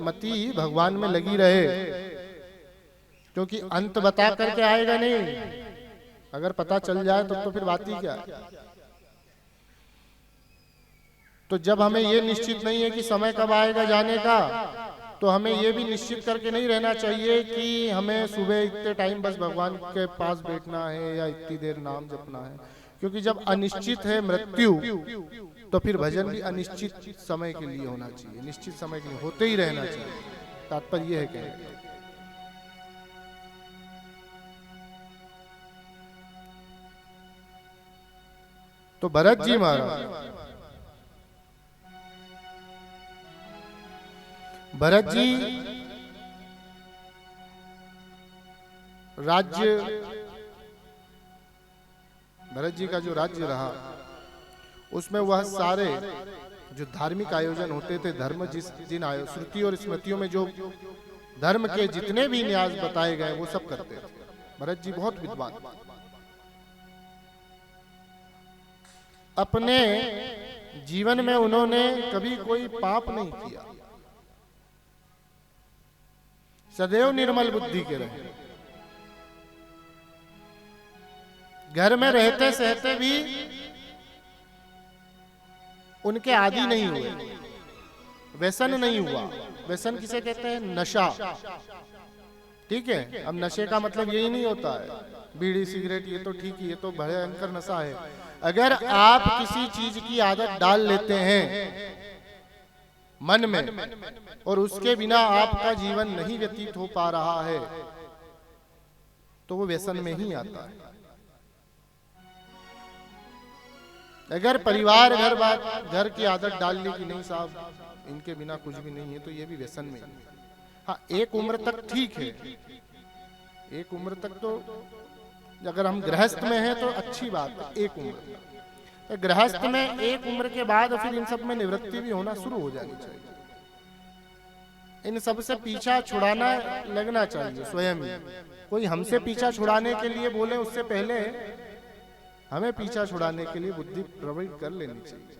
मति भगवान में लगी रहे, क्योंकि अंत बता करके आएगा नहीं। अगर पता चल जाए तो फिर बात ही क्या है। तो जब हमें ये निश्चित नहीं है कि समय कब आएगा जाने का, तो हमें ये भी निश्चित करके नहीं रहना चाहिए कि हमें सुबह इतने टाइम बस भगवान के पास बैठना है या इतनी देर नाम जपना है। क्योंकि जब अनिश्चित है मृत्यु, तो फिर भजन भी अनिश्चित समय के लिए होना चाहिए, निश्चित समय के लिए होते ही रहना चाहिए। तात्पर्य यह है कहने। तो भरत जी महाराज, भरत जी राज्य, भरत जी का जो राज्य रहा उसमें वह सारे जो धार्मिक आयोजन होते थे, धर्म जिन श्रुति और स्मृतियों में जो धर्म के जितने भी न्यास बताए गए वो सब करते थे। भरत जी बहुत विद्वान, अपने जीवन में उन्होंने कभी कोई पाप नहीं किया, सदैव निर्मल बुद्धि के रहे। घर में रहते सहते भी उनके आदी नहीं हुए, व्यसन नहीं हुआ। व्यसन किसे कहते हैं? नशा। ठीक है, अब नशे का मतलब यही नहीं होता है बीड़ी सिगरेट, ये तो ठीक ही, ये तो भयंकर नशा है। अगर आप किसी चीज की आदत डाल लेते हैं मन में और उसके बिना आपका जीवन नहीं व्यतीत हो पा रहा है, तो वो व्यसन में ही आता है। अगर परिवार घर की आदत डाल ली कि नहीं साहब इनके बिना कुछ भी नहीं है, तो ये भी व्यसन में ही। हाँ, एक उम्र तक ठीक है, एक उम्र तक तो अगर हम गृहस्थ में हैं तो अच्छी बात है। एक उम्र तक तो गृहस्थ में, एक उम्र के बाद फिर इन सब में निवृत्ति भी होना शुरू हो जानी चाहिए। इन सब से पीछा छुड़ाना लगना चाहिए स्वयं ही। कोई हमसे पीछा छुड़ाने के लिए बोले उससे पहले हमें पीछा छुड़ाने के लिए बुद्धि प्रवृत्त कर लेनी चाहिए।